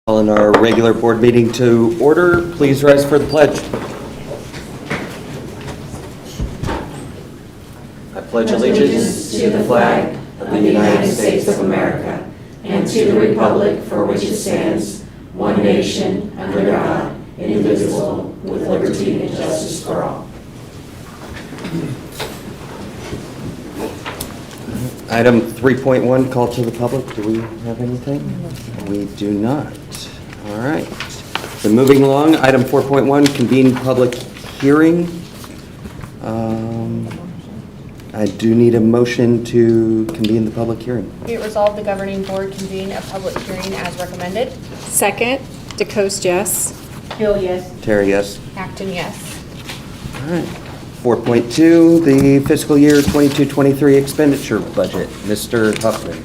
Calling our regular board meeting to order. Please rise for the pledge. I pledge allegiance to the flag of the United States of America and to the republic for which it stands, one nation, under God, indivisible, with liberty and justice for all. Item 3.1, call to the public. Do we have anything? We do not. All right. So moving along, item 4.1, convene public hearing. I do need a motion to convene the public hearing. Be it resolved, the governing board convene a public hearing as recommended. Second, DeCoste, yes. Hill, yes. Terry, yes. Acton, yes. All right. 4.2, the fiscal year 22-23 expenditure budget. Mr. Huffman.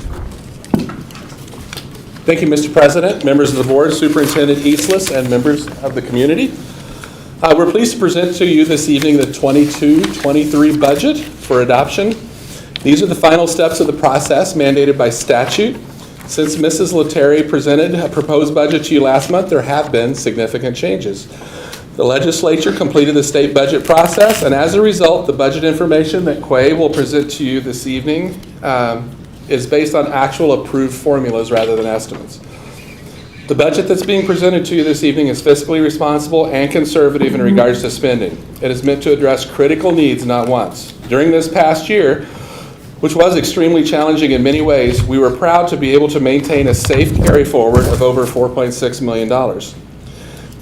Thank you, Mr. President, members of the board, Superintendent Eastless, and members of the community. We're pleased to present to you this evening the 22-23 budget for adoption. These are the final steps of the process mandated by statute. Since Mrs. Letary presented a proposed budget to you last month, there have been significant changes. The legislature completed the state budget process, and as a result, the budget information that Quay will present to you this evening is based on actual approved formulas rather than estimates. The budget that's being presented to you this evening is fiscally responsible and conservative in regards to spending. It is meant to address critical needs, not wants. During this past year, which was extremely challenging in many ways, we were proud to be able to maintain a safe carry forward of over $4.6 million.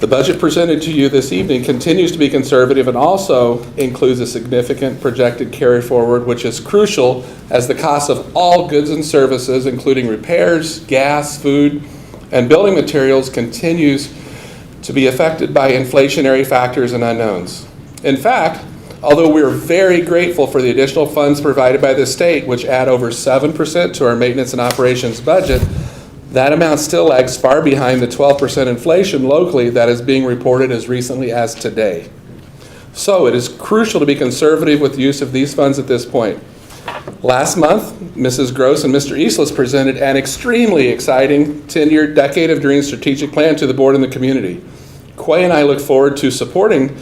The budget presented to you this evening continues to be conservative and also includes a significant projected carry forward, which is crucial as the cost of all goods and services, including repairs, gas, food, and building materials, continues to be affected by inflationary factors and unknowns. In fact, although we are very grateful for the additional funds provided by the state, which add over 7% to our maintenance and operations budget, that amount still lags far behind the 12% inflation locally that is being reported as recently as today. So it is crucial to be conservative with the use of these funds at this point. Last month, Mrs. Gross and Mr. Eastless presented an extremely exciting 10-year Decade of Dreams strategic plan to the board and the community. Quay and I look forward to supporting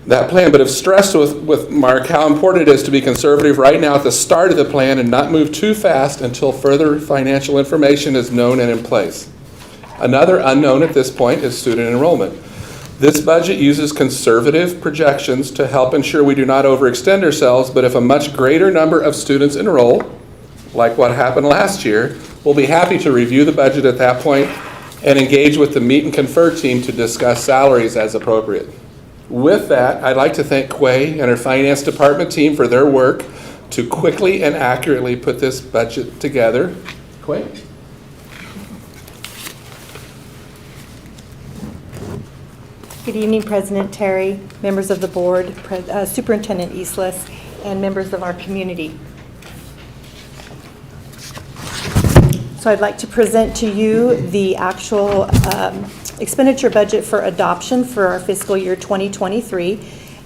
that plan, but have stressed with Mark how important it is to be conservative right now at the start of the plan and not move too fast until further financial information is known and in place. Another unknown at this point is student enrollment. This budget uses conservative projections to help ensure we do not overextend ourselves, but if a much greater number of students enroll, like what happened last year, we'll be happy to review the budget at that point and engage with the Meet and Confer team to discuss salaries as appropriate. With that, I'd like to thank Quay and her finance department team for their work to quickly and accurately put this budget together. Quay? Good evening, President Terry, members of the board, Superintendent Eastless, and members of our community. So I'd like to present to you the actual expenditure budget for adoption for our fiscal year 2023.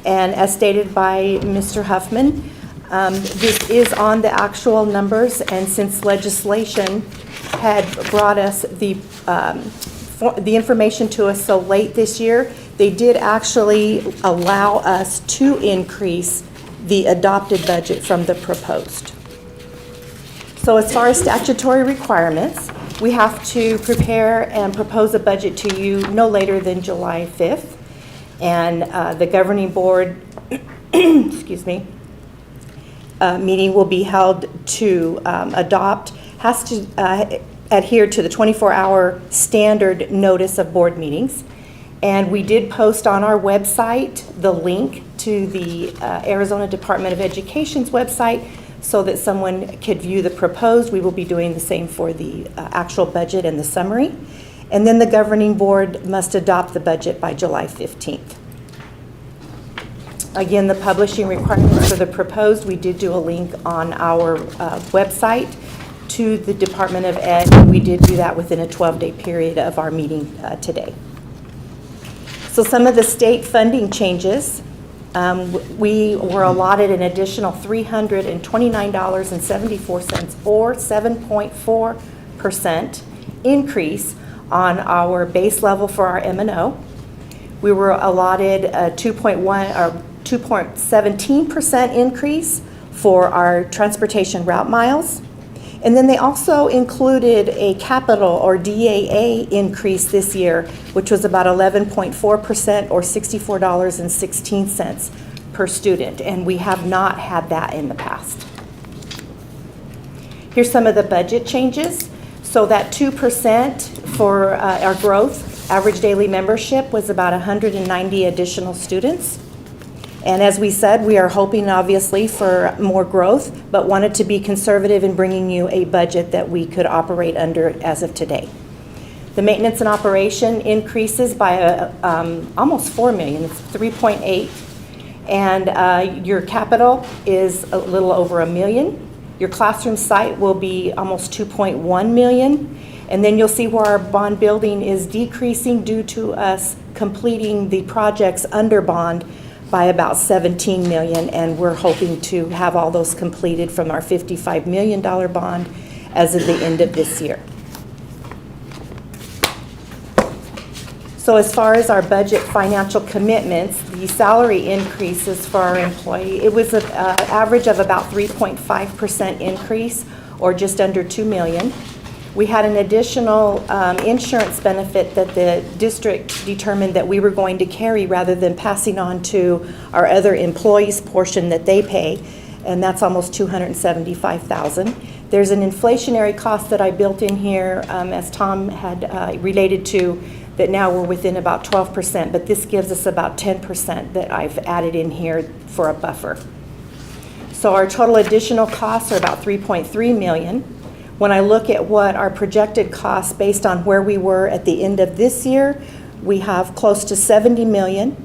And as stated by Mr. Huffman, this is on the actual numbers, and since legislation had brought us the information to us so late this year, they did actually allow us to increase the adopted budget from the proposed. So as far as statutory requirements, we have to prepare and propose a budget to you no later than July 5th. And the governing board excuse me, meeting will be held to has to adhere to the 24-hour standard notice of board meetings. And we did post on our website the link to the Arizona Department of Education's website so that someone could view the proposed. We will be doing the same for the actual budget and the summary. And then the governing board must adopt the budget by July 15th. Again, the publishing requirements for the proposed, we did do a link on our website to the Department of Ed. We did do that within a 12-day period of our meeting today. So some of the state funding changes, we were allotted an additional $329.74 or 7.4% increase on our base level for our M&O. We were allotted a 2.17% increase for our transportation route miles. And then they also included a capital or DAA increase this year, which was about 11.4% or $64.16 per student. And we have not had that in the past. Here's some of the budget changes. So that 2% for our growth, average daily membership was about 190 additional students. And as we said, we are hoping obviously for more growth, but wanted to be conservative in bringing you a budget that we could operate under as of today. The maintenance and operation increases by almost $4 million, it's 3.8. And your capital is a little over $1 million. Your classroom site will be almost $2.1 million. And then you'll see where our bond building is decreasing due to us completing the projects under bond by about $17 million, and we're hoping to have all those completed from our $55 million bond as of the end of this year. So as far as our budget financial commitments, the salary increases for our employee, it was an average of about 3.5% increase, or just under $2 million. We had an additional insurance benefit that the district determined that we were going to carry rather than passing on to our other employees' portion that they pay, and that's almost $275,000. There's an inflationary cost that I built in here, as Tom had related to, that now we're within about 12%, but this gives us about 10% that I've added in here for a buffer. So our total additional costs are about $3.3 million. When I look at what our projected costs based on where we were at the end of this year, we have close to $70 million.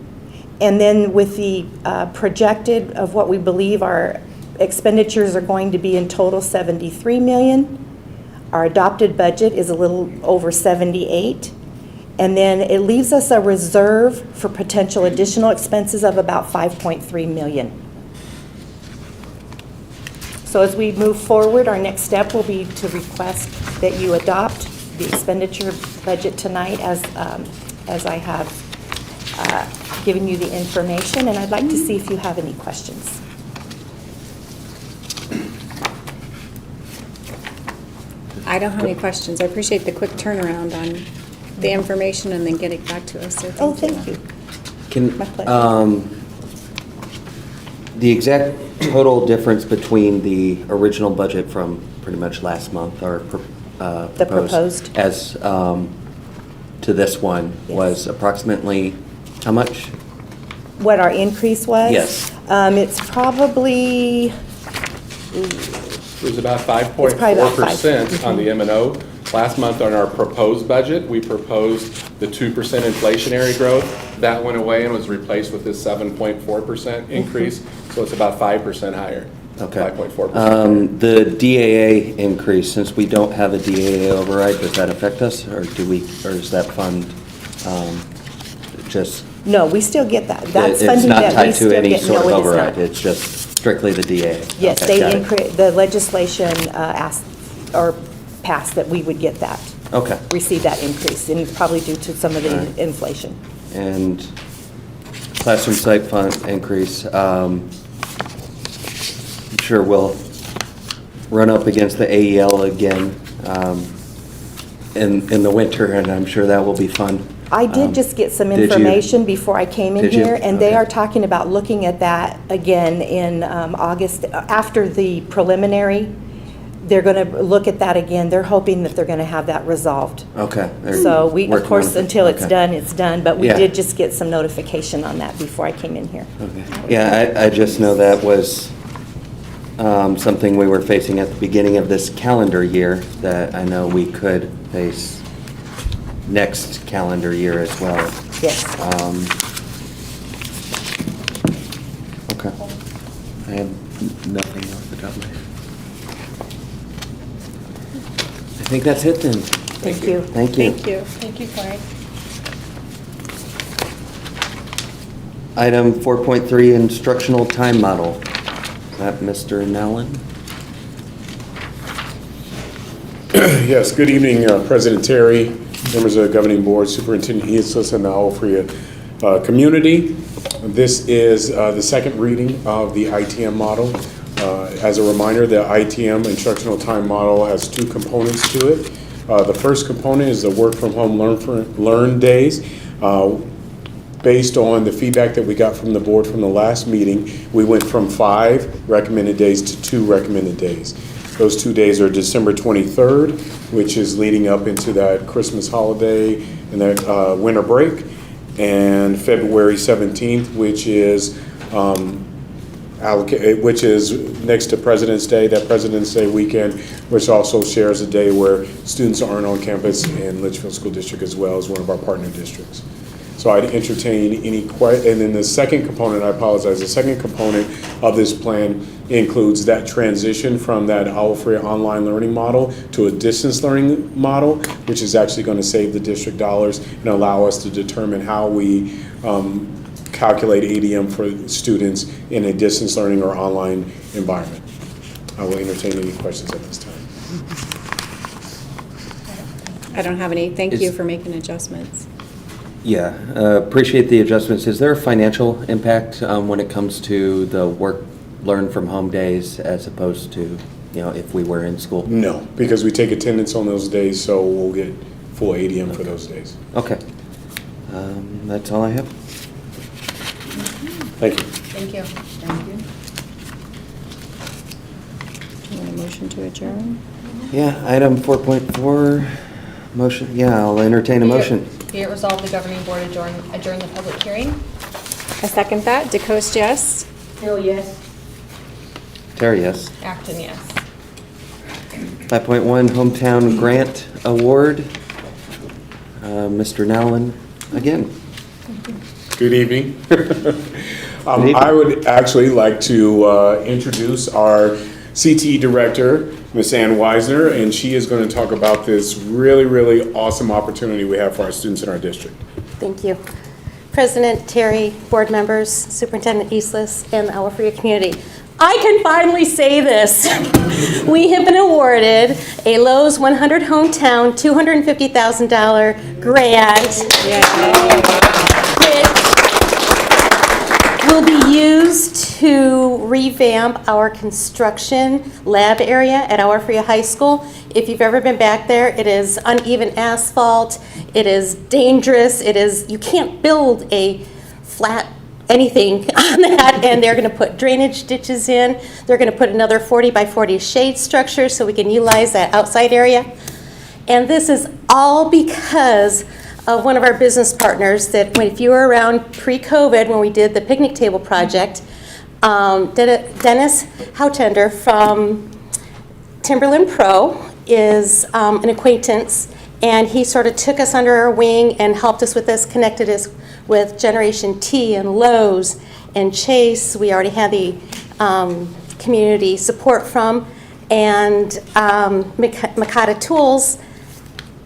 And then with the projected of what we believe our expenditures are going to be in total, $73 million. Our adopted budget is a little over $78. And then it leaves us a reserve for potential additional expenses of about $5.3 million. So as we move forward, our next step will be to request that you adopt the expenditure budget tonight as I have given you the information, and I'd like to see if you have any questions. I don't have any questions. I appreciate the quick turnaround on the information and then getting back to us. So Oh, thank you. Can, My pleasure. the exact total difference between the original budget from pretty much last month, or The proposed. as to this one, Yes. was approximately how much? What our increase was? Yes. It's probably, It was about It's probably about 5.4% on the M&O. Last month on our proposed budget, we proposed the 2% inflationary growth. That went away and was replaced with this 7.4% increase, so it's about 5% higher. Okay. 5.4%. The DAA increase, since we don't have a DAA override, does that affect us, or is that fund just? no, we still get that. That's It's funding not that we tied still to any get. sort No, of it is override, not. it's just strictly the DAA? Yes, Okay, got they it. increase, the legislation asked, or passed that we would get that, Okay. receive that increase, and it's probably due to some of the All right. inflation. And classroom site fund increase, I'm sure we'll run up against the AEL again in the winter, and I'm sure that will be fun. I did just get some did you- information before I came in Did you? here, and they Okay. are talking about looking at that again in August, after the preliminary. They're going to look at that again. They're hoping that they're going to have that resolved. Okay. they're So we, of working course, on it. until it's Okay. done, but we Yeah. did just get some notification on that before I came in here. Okay. Yeah, I just know that was something we were facing at the beginning of this calendar year that I know we could face next calendar year as well. Yes. Okay. I have nothing off the top of my head. I think that's it then. Thank you. Thank you. Thank you. Thank you, Clyde. Item 4.3, instructional time model. Is that Mr. Nellen? Yes, good evening, President Terry, members of the governing board, Superintendent Eastless, and the Agua Fria community. This is the second reading of the ITM model. As a reminder, the ITM, Instructional Time Model, has two components to it. The first component is the work from home, learn days. Based on the feedback that we got from the board from the last meeting, we went from 5 recommended days to 2 recommended days. Those 2 days are December 23rd, which is leading up into that Christmas holiday and that winter break, and February 17th, which is next to President's Day, that President's Day weekend, which also shares a day where students aren't on campus in Litchfield School District as well as one of our partner districts. So I'd entertain any questions. And then the second component, I apologize, the second component of this plan includes that transition from that Agua Fria online learning model to a distance learning model, which is actually going to save the district dollars and allow us to determine how we calculate ADM for students in a distance learning or online environment. I will entertain any questions at this time. I don't have any. Thank you for making adjustments. Yeah, appreciate the adjustments. Is there a financial impact when it comes to the learn from home days as opposed to, if we were in school? No, because we take attendance on those days, so we'll get full ADM for those days. Okay. That's all I have. Thank you. Thank you. Thank you. Do you want a motion to adjourn? Yeah, item 4.4, motion. Yeah, I'll entertain a motion. Be it resolved, the governing board adjourn the public hearing. I second that. DeCoste, yes. Hill, yes. Terry, yes. Acton, yes. 5.1, hometown grant award. Mr. Nowlin, again. Good evening. I would actually like to introduce our CTE director, Ms. Ann Weisner, and she is going to talk about this really, really awesome opportunity we have for our students in our district. Thank you. President, Terry, board members, Superintendent Eastless, and the Agua Fria community. I can finally say this. We have been awarded a Lowe's 100 Hometown $250,000 grant, which will be used to revamp our construction lab area at Agua Fria High School. If you've ever been back there, it is uneven asphalt, it is dangerous, you can't build a flat anything on that, and they're going to put drainage ditches in. They're going to put another 40 by 40 shade structure so we can utilize that outside area. And this is all because of one of our business partners that, if you were around pre-COVID when we did the picnic table project, Dennis Houtender from Timberland Pro is an acquaintance, and he sort of took us under our wing and helped us with this, connected us with Generation T and Lowe's and Chase. We already had the community support from, and Mikata Tools.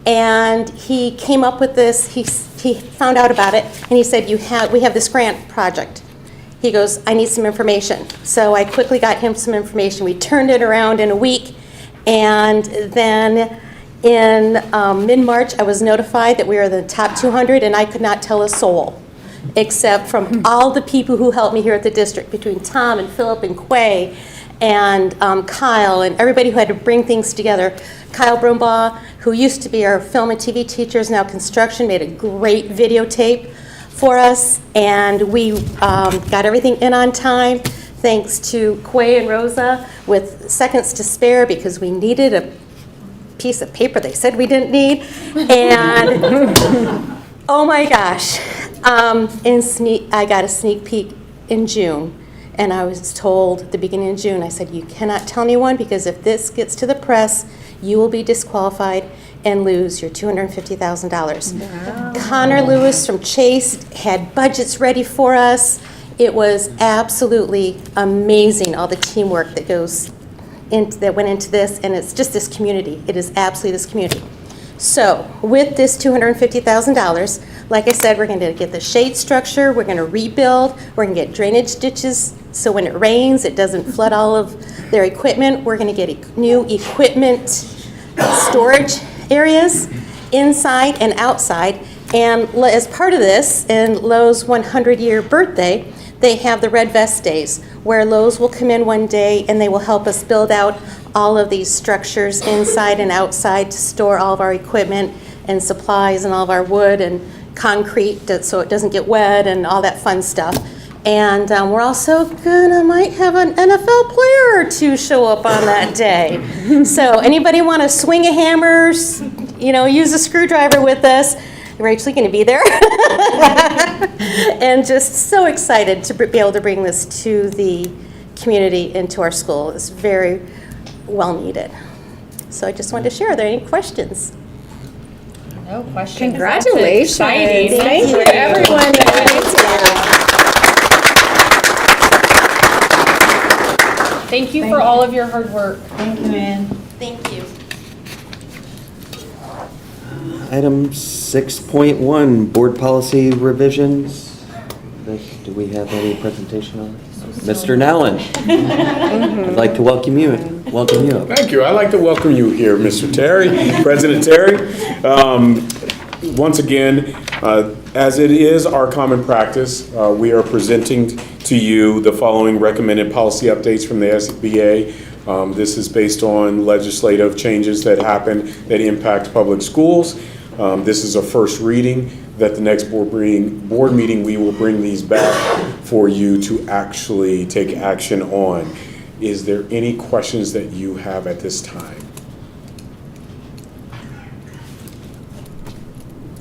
And he came up with this, he found out about it, and he said, we have this grant project. He goes, I need some information. So I quickly got him some information. We turned it around in a week, and then in mid-March, I was notified that we were the top 200, and I could not tell a soul, except from all the people who helped me here at the district, between Tom and Philip and Quay, and Kyle, and everybody who had to bring things together. Kyle Brumbaugh, who used to be our film and TV teacher, is now construction, made a great videotape for us, and we got everything in on time, thanks to Quay and Rosa, with seconds to spare because we needed a piece of paper they said we didn't need. And oh my gosh, I got a sneak peek in June, and I was told at the beginning of June, I said, you cannot tell anyone, because if this gets to the press, you will be disqualified and lose your $250,000. Wow. Connor Lewis from Chase had budgets ready for us. It was absolutely amazing, all the teamwork that went into this, and it's just this community. It is absolutely this community. So with this $250,000, like I said, we're going to get the shade structure, we're going to rebuild, we're going to get drainage ditches so when it rains it doesn't flood all of their equipment. We're going to get new equipment storage areas, inside and outside. And as part of this, in Lowe's 100-year birthday, they have the Red Vest Days, where Lowe's will come in one day and they will help us build out all of these structures inside and outside to store all of our equipment and supplies and all of our wood and concrete so it doesn't get wet and all that fun stuff. And we're also might have an NFL player or two show up on that day. So anybody want to swing a hammer, use a screwdriver with us? We're actually going to be there. And just so excited to be able to bring this to the community and to our school. It's very well needed. So I just wanted to share. Are there any questions? No questions. Congratulations. Exciting. Thank you, everyone. Thank you for all of your hard work. Thank you, Ann. Thank you. Item 6.1, board policy revisions. Do we have any presentation on this? Mr. Nallen, I'd like to welcome you. Thank you. I'd like to welcome you here, Mr. Terry, President Terry. Once again, as it is our common practice, we are presenting to you the following recommended policy updates from the SBA. This is based on legislative changes that happen that impact public schools. This is a first reading. That the next board meeting, we will bring these back for you to actually take action on. Is there any questions that you have at this time?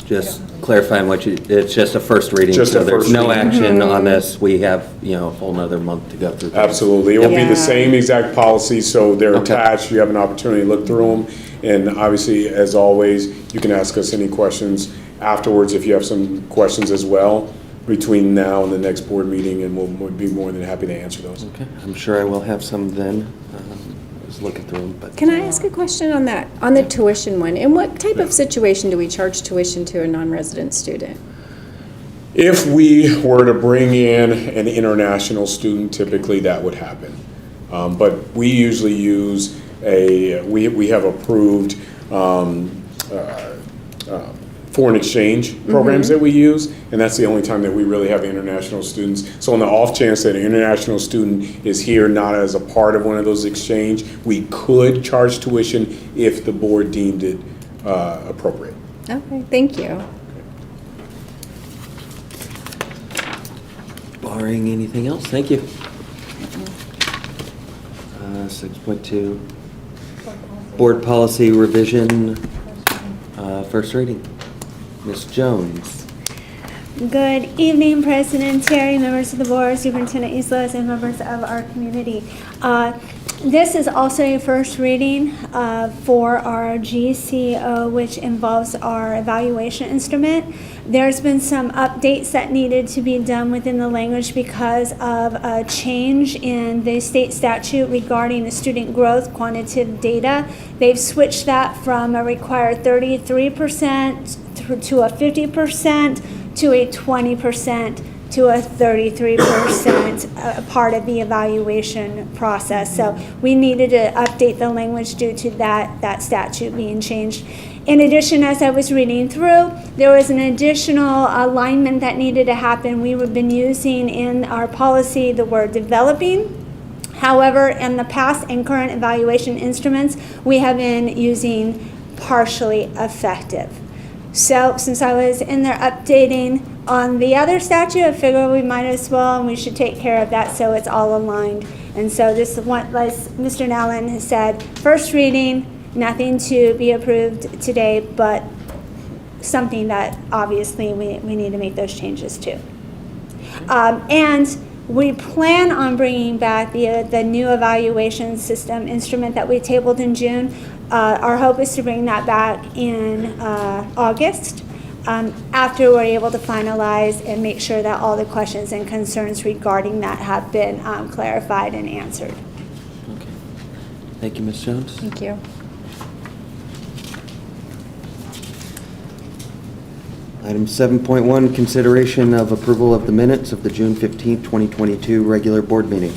Just clarifying it's just a first reading, Just so a there's first no reading. action on this. We have, a whole nother month to go through. this. Absolutely. It will be Yeah. the same exact policy, so they're Okay. attached. You have an opportunity to look through them. And obviously, as always, you can ask us any questions afterwards if you have some questions as well between now and the next board meeting, and we'll be more than happy to answer those. Okay, I'm sure I will have some then. I was looking through them, but. Can I ask a question on that, on the tuition one? In what type of situation do we charge tuition to a non-resident student? If we were to bring in an international student, typically that would happen. But we usually use we have approved foreign exchange programs that we use, and that's the only time that we really have international students. So on the off chance that an international student is here not as a part of one of those exchange, we could charge tuition if the board deemed it appropriate. Okay, thank you. Barring anything else, thank you. 6.2, board policy revision, first reading. Ms. Jones. Good evening, President Terry, members of the board, Superintendent Islas, and members of our community. This is also a first reading for our GCO, which involves our evaluation instrument. There's been some updates that needed to be done within the language because of a change in the state statute regarding the student growth quantitative data. They've switched that from a required 33% to a 50% to a 20% to a 33% part of the evaluation process. So we needed to update the language due to that statute being changed. In addition, as I was reading through, there was an additional alignment that needed to happen. We have been using in our policy the word developing. However, in the past and current evaluation instruments, we have been using partially effective. So since I was in there updating on the other statute, I figured we might as well, and we should take care of that so it's all aligned. And so this is what, as Mr. Nallen has said, first reading, nothing to be approved today, but something that obviously we need to make those changes to. And we plan on bringing back the new evaluation system instrument that we tabled in June. Our hope is to bring that back in August after we're able to finalize and make sure that all the questions and concerns regarding that have been clarified and answered. Okay. Thank you, Ms. Jones. Thank you. Item 7.1, consideration of approval of the minutes of the June 15th, 2022 regular board meeting.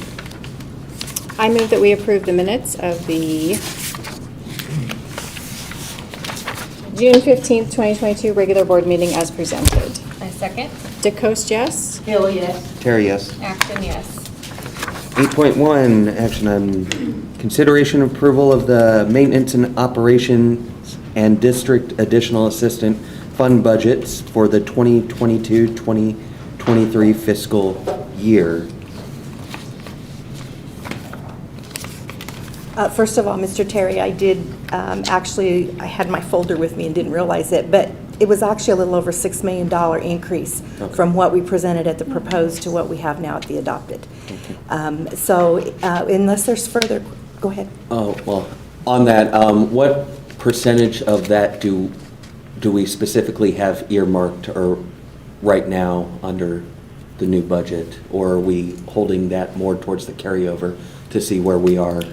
I move that we approve the minutes of the June 15th, 2022, regular board meeting as presented. I second. DeCoste, yes? Hill, yes. Terry, yes. Acton, yes. 8.1, action on consideration approval of the maintenance and operations and district additional assistant fund budgets for the 2022-2023 fiscal year. First of all, Mr. Terry, I did, actually, I had my folder with me and didn't realize it, but it was actually a little over $6 million increase from what we presented at the proposed to what we have now at the adopted. So unless there's further, go ahead. Oh, well, on that, what percentage of that do we specifically have earmarked or right now under the new budget? Or are we holding that more towards the carryover to see where we are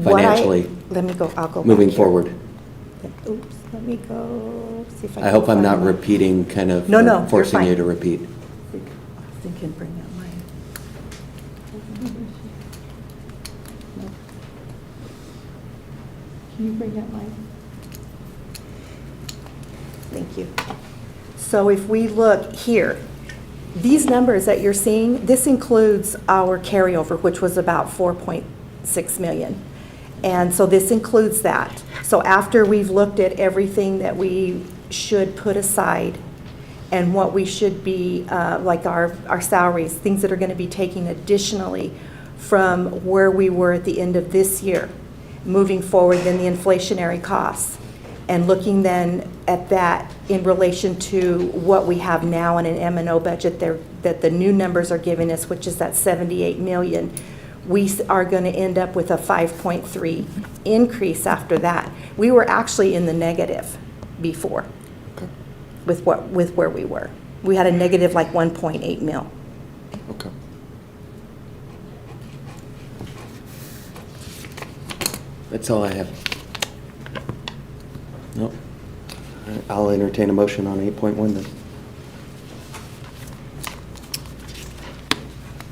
financially? Let me go, I'll go back moving here. forward? Oops, let me go, see if I I can hope I'm not find that. repeating, kind of No, you're forcing you fine. to repeat. I think I can bring up mine. No. Can you bring up mine? Thank you. So if we look here, these numbers that you're seeing, this includes our carryover, which was about 4.6 million. And so this includes that. So after we've looked at everything that we should put aside and what we should be, like our salaries, things that are going to be taken additionally from where we were at the end of this year, moving forward, then the inflationary costs, and looking then at that in relation to what we have now in an M&O budget there, that the new numbers are giving us, which is that 78 million, we are going to end up with a 5.3 increase after that. We were actually in the negative before with where we were. We had a negative like 1.8 mil. Okay. That's all I have. Nope. All right, I'll entertain a motion on 8.1 then.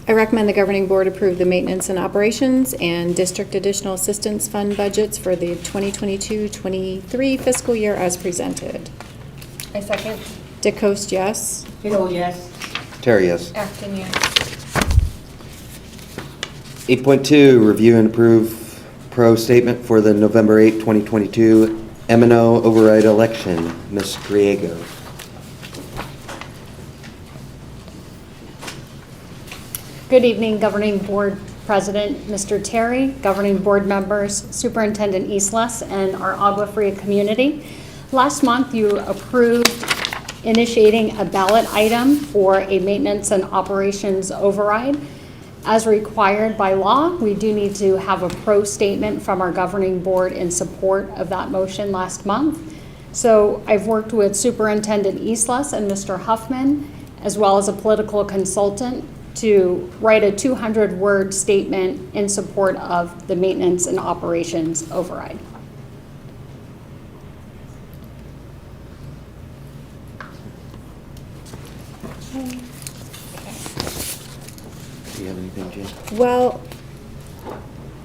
I recommend the governing board approve the maintenance and operations and district additional assistance fund budgets for the 2022-23 fiscal year as presented. I second. DeCoste, yes? Hill, yes. Terry, yes. Acton, yes. 8.2, review and approve pro statement for the November 8, 2022 M&O override election. Ms. Griego. Good evening, Governing Board President, Mr. Terry, Governing Board members, Superintendent Islas, and our Agua Fria community. Last month, you approved initiating a ballot item for a maintenance and operations override. As required by law, we do need to have a pro statement from our Governing Board in support of that motion last month. So I've worked with Superintendent Islas and Mr. Huffman, as well as a political consultant, to write a 200-word statement in support of the maintenance and operations override. Do you have anything, Jane? Well,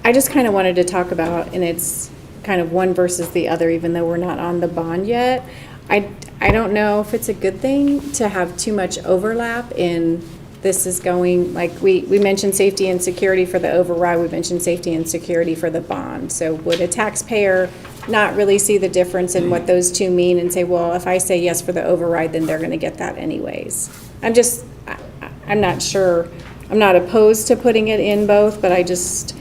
I just kind of wanted to talk about, and it's kind of one versus the other, even though we're not on the bond yet. I don't know if it's a good thing to have too much overlap in this is going, like, we mentioned safety and security for the override, we mentioned safety and security for the bond. So would a taxpayer not really see the difference in what those two mean and say, well, if I say yes for the override, then they're gonna get that anyways? I'm not sure. I'm not opposed to putting it in both, but I just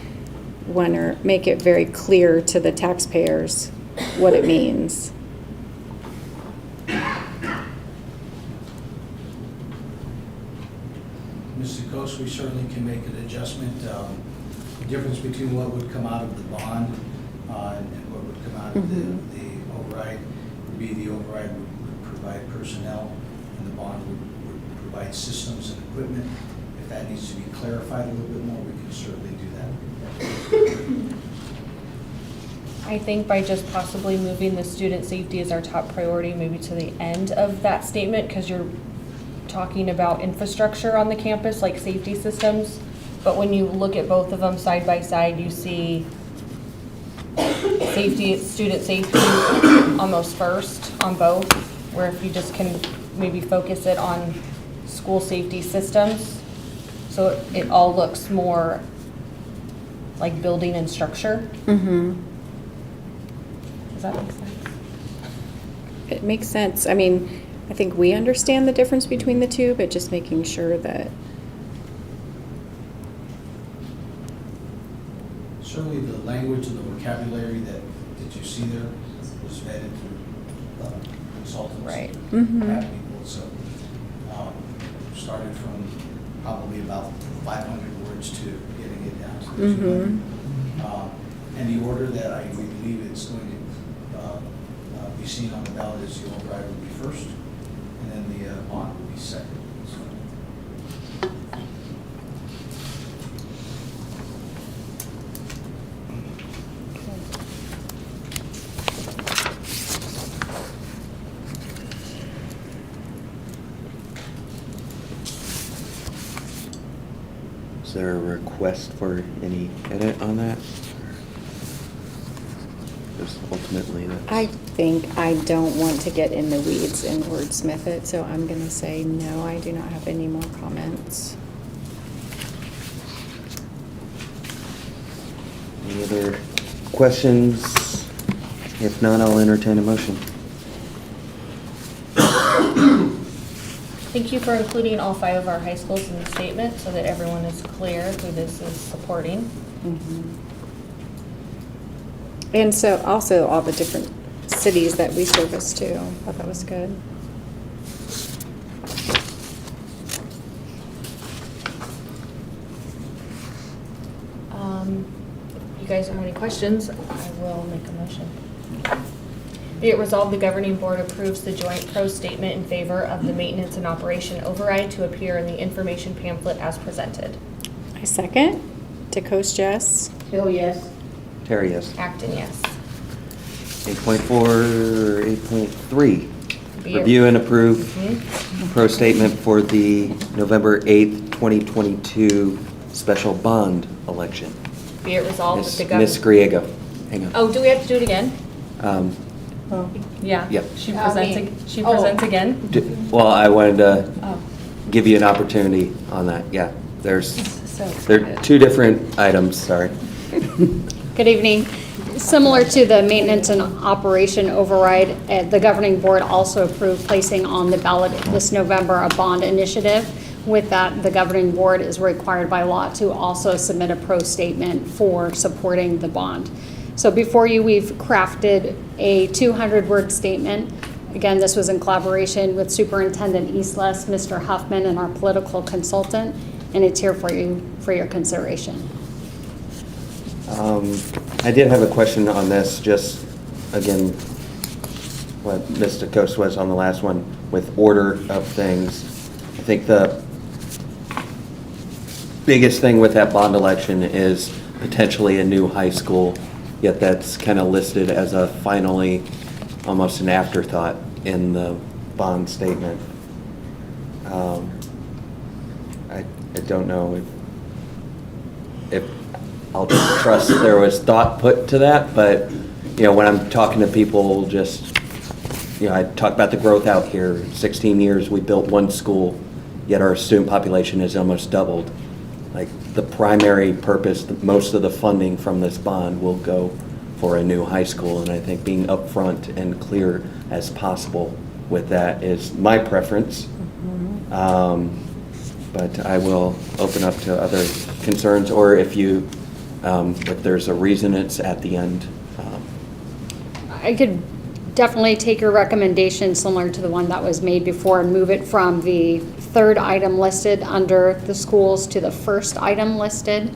want to make it very clear to the taxpayers what it means. Mr. Coast, we certainly can make an adjustment. The difference between what would come out of the bond and what would come out of the override would be the override would provide personnel and the bond would provide systems and equipment. If that needs to be clarified a little bit more, we can certainly do that. I think by just possibly moving the student safety as our top priority, maybe to the end of that statement, because you're talking about infrastructure on the campus, like safety systems. But when you look at both of them side by side, you see safety, student safety almost first on both, where if you just can maybe focus it on school safety systems, so it all looks more like building and structure. Mm-hmm. Does that make sense? It makes sense. I mean, I think we understand the difference between the two, but just making sure that, Certainly the language and the vocabulary that you see there was vetted through consultants. Right. Mhm. Have people, so, started from probably about 500 words to getting it down to the 200. And the order that I believe it's going to be seen on the ballot is the override will be first, and then the bond will be second. So, Is there a request for any edit on that? Because ultimately that's... I think I don't want to get in the weeds and wordsmith it, so I'm gonna say no, I do not have any more comments. Any other questions? If not, I'll entertain a motion. Thank you for including all 5 of our high schools in the statement so that everyone is clear who this is supporting. And so also all the different cities that we service too. I thought that was good. If you guys have any questions, I will make a motion. Be it resolved, the governing board approves the joint pro statement in favor of the maintenance and operation override to appear in the information pamphlet as presented. I second. DeCoste, yes. Hill, yes. Terry, yes. Acton, yes. 8.4, 8.3. Be it- Review and approve Mhm. pro statement for the November 8th, 2022 special bond election. Be it resolved that the Ms. governor. Griego, hang on. Oh, do we have to do it again? Yeah. Yep. She I presents, mean- she presents again? Well, I wanted to Oh. give you an opportunity on that, yeah. There So are 2 different items, sorry. Good evening. Similar to the maintenance and operation override, the governing board also approved placing on the ballot this November a bond initiative. With that, the governing board is required by law to also submit a pro statement for supporting the bond. So before you, we've crafted a 200-word statement. Again, this was in collaboration with Superintendent Eastless, Mr. Huffman, and our political consultant, and it's here for you for your consideration. I did have a question on this, just, again, what Ms. DeCoste was on the last one, with order of things. I think the biggest thing with that bond election is potentially a new high school, yet that's kind of listed as a finally, almost an afterthought in the bond statement. I don't know if I'll trust there was thought put to that, but, you know, when I'm talking to people, just, you know, I talk about the growth out here. 16 years, we built 1 school, yet our student population has almost doubled. Like, the primary purpose, most of the funding from this bond will go for a new high school, and I think being upfront and clear as possible with that is my preference. But I will open up to other concerns, or if you, if there's a reason it's at the end. I could definitely take your recommendation similar to the one that was made before and move it from the 3rd item listed under the schools to the 1st item listed.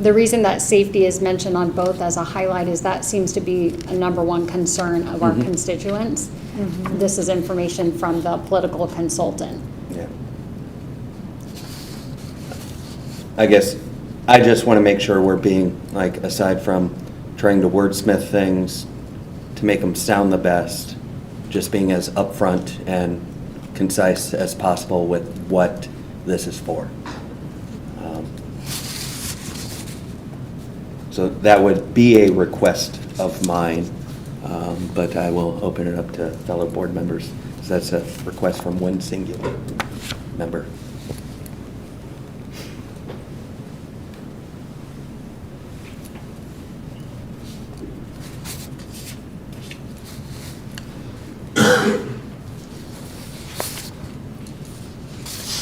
The reason that safety is mentioned on both as a highlight is that seems to be a #1 concern of our constituents. This is information from the political consultant. Yeah. I guess I just want to make sure we're being, like, aside from trying to wordsmith things to make them sound the best, just being as upfront and concise as possible with what this is for. So that would be a request of mine, but I will open it up to fellow board members. So that's a request from one singular member.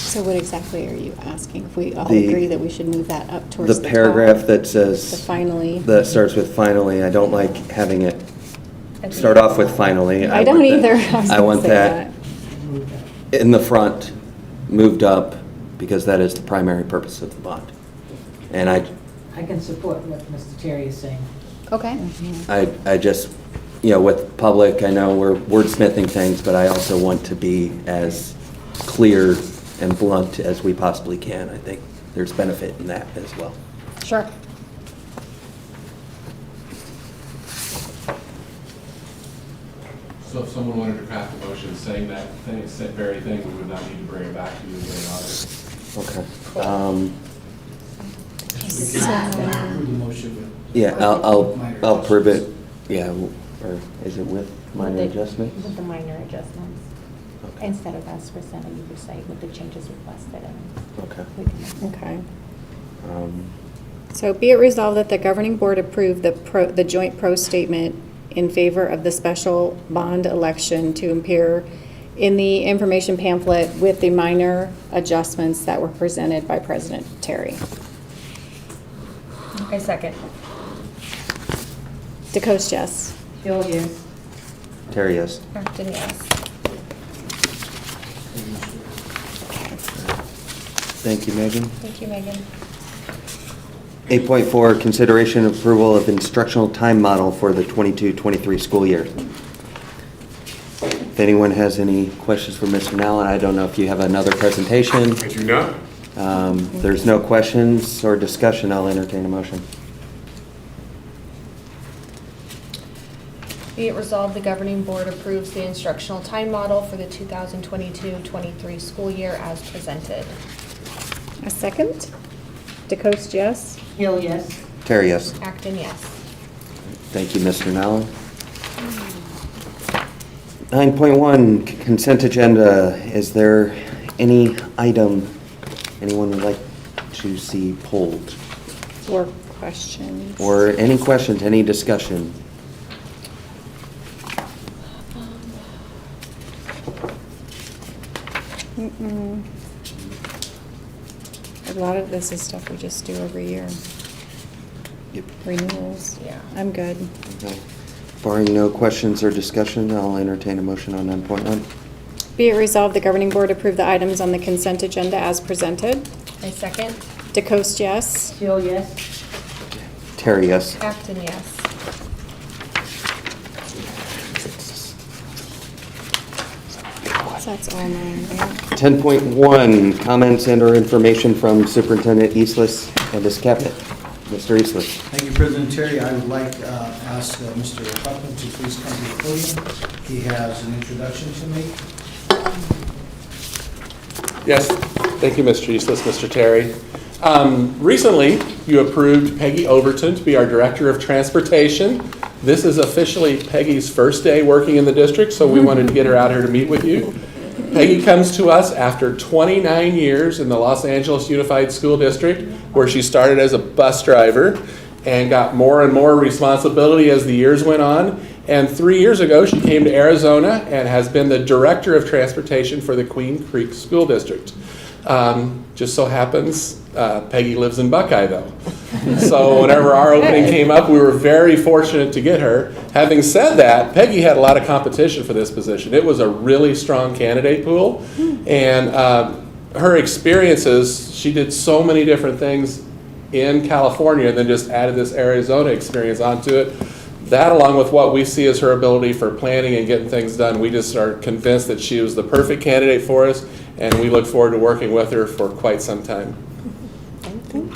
So what exactly are you asking? If we all The- agree that we should move that up towards The the paragraph top, that the says, finally. that starts with finally, I don't like having it start off with finally. I don't want that- either. I was I gonna want say that in the front, moved up, because that is the primary purpose of the bond. And I can support what Mr. Terry is saying. Okay. I just, with public, I know we're wordsmithing things, but I also want to be as clear and blunt as we possibly can. I think there's benefit in that as well. Sure. So if someone wanted to craft a motion saying that very thing, we would not need to bring it back to you again in August. Okay. We can approve the motion with. Yeah, minor I'll prove it, adjustments. or is it with minor adjustments? With the minor adjustments. Okay. Instead of as presented, you recite with the changes requested and Okay. we can. Okay. Um, So be it resolved that the governing board approve the joint pro statement in favor of the special bond election to appear in the information pamphlet with the minor adjustments that were presented by President Terry. I second. DeCoste, yes. Hill, yes. Terry, yes. Acton, yes. Thank you, Megan. Thank you, Megan. 8.4, consideration and approval of instructional time model for the 22-23 school year. If anyone has any questions for Mr. Nallen, I don't know if you have another presentation. I do not. If there's no questions or discussion, I'll entertain a motion. Be it resolved, the governing board approves the instructional time model for the 2022-23 school year as presented. A second? DeCoste, yes. Hill, yes. Terry, yes. Acton, yes. Thank you, Mr. Nallen. 9.1, consent agenda. Is there any item anyone would like to see pulled? Or questions? Or any questions, any discussion? Mm-mm. A lot of this is stuff we just do every year. Yep. Renewals. Yeah. I'm good. Okay. Barring no questions or discussion, I'll entertain a motion on 9.1. Be it resolved, the governing board approve the items on the consent agenda as presented. I second. DeCoste, yes. Hill, yes. Terry, yes. Acton, yes. So that's all mine, right? 10.1, comments and or information from Superintendent Eastless and his cabinet. Mr. Eastless. Thank you, President Terry. I would like to ask Mr. Huffman to please come to the podium. He has an introduction to make. Yes, thank you, Mr. Eastless, Mr. Terry. Recently, you approved Peggy Overton to be our Director of Transportation. This is officially Peggy's first day working in the district, so we wanted to get her out here to meet with you. Peggy comes to us after 29 years in the Los Angeles Unified School District, where she started as a bus driver and got more and more responsibility as the years went on. And 3 years ago, she came to Arizona and has been the Director of Transportation for the Queen Creek School District. Just so happens, Peggy lives in Buckeye, though. So whenever our opening came up, we were very fortunate to get her. Having said that, Peggy had a lot of competition for this position. It was a really strong candidate pool. And her experiences, she did so many different things in California, then just added this Arizona experience onto it. That, along with what we see as her ability for planning and getting things done, we just are convinced that she was the perfect candidate for us, and we look forward to working with her for quite some time.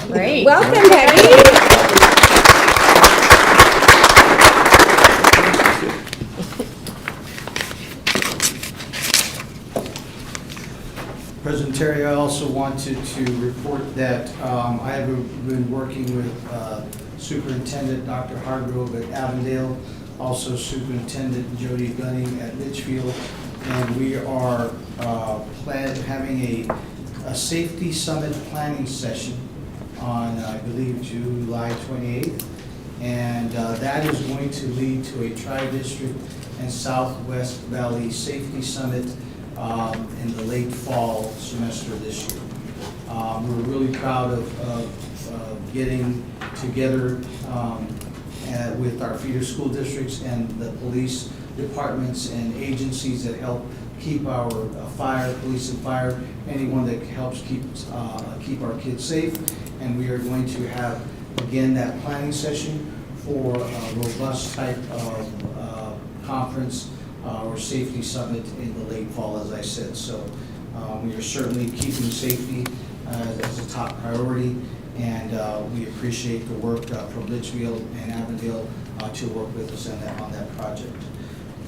Great. Welcome, Peggy. President Terry, I also wanted to report that I have been working with Superintendent Dr. Hargrove at Avondale, also Superintendent Jody Gunning at Litchfield, and we are having a safety summit planning session on, I believe, July 28th. And that is going to lead to a Tri-District and Southwest Valley Safety Summit in the late fall semester this year. We're really proud of getting together with our feeder school districts and the police departments and agencies that help keep our police and fire, anyone that helps keep our kids safe. And we are going to have, again, that planning session for a robust type of conference or safety summit in the late fall, as I said. So we are certainly keeping safety as a top priority, and we appreciate the work from Litchfield and Avondale to work with us on that project.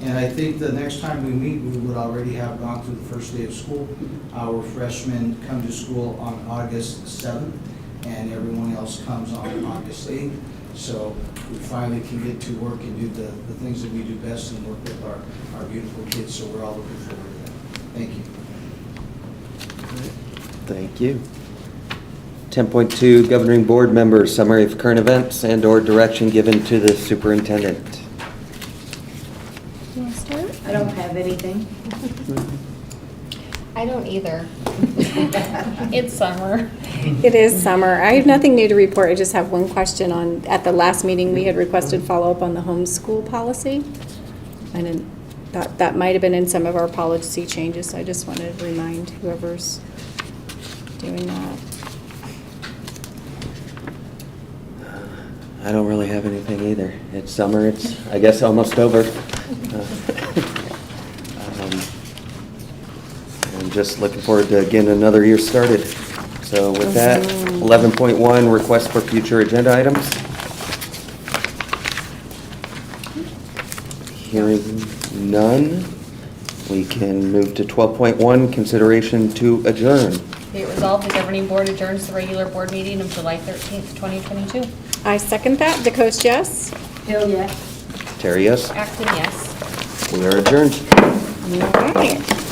And I think the next time we meet, we would already have gone through the first day of school. Our freshmen come to school on August 7th, and everyone else comes on August 8th. So we finally can get to work and do the things that we do best and work with our beautiful kids. So we're all looking forward to that. Thank you. Thank you. 10.2, Governing Board Members, Summary of Current Events and/or Direction Given to the Superintendent. You want to start? I don't have anything. I don't either. It's summer. It is summer. I have nothing new to report. I just have one question on, at the last meeting, we had requested follow-up on the homeschool policy. And that might have been in some of our policy changes, so I just wanted to remind whoever's doing that. I don't really have anything either. It's summer, it's, I guess, almost over. I'm just looking forward to getting another year started. So with that, 11.1, request for future agenda items. Hearing none, we can move to 12.1, consideration to adjourn. Be it resolved, the governing board adjourns the regular board meeting of July 13th, 2022. I second that. DeCoste, yes? Hill, yes. Terry, yes? Acton, yes. We are adjourned. All right.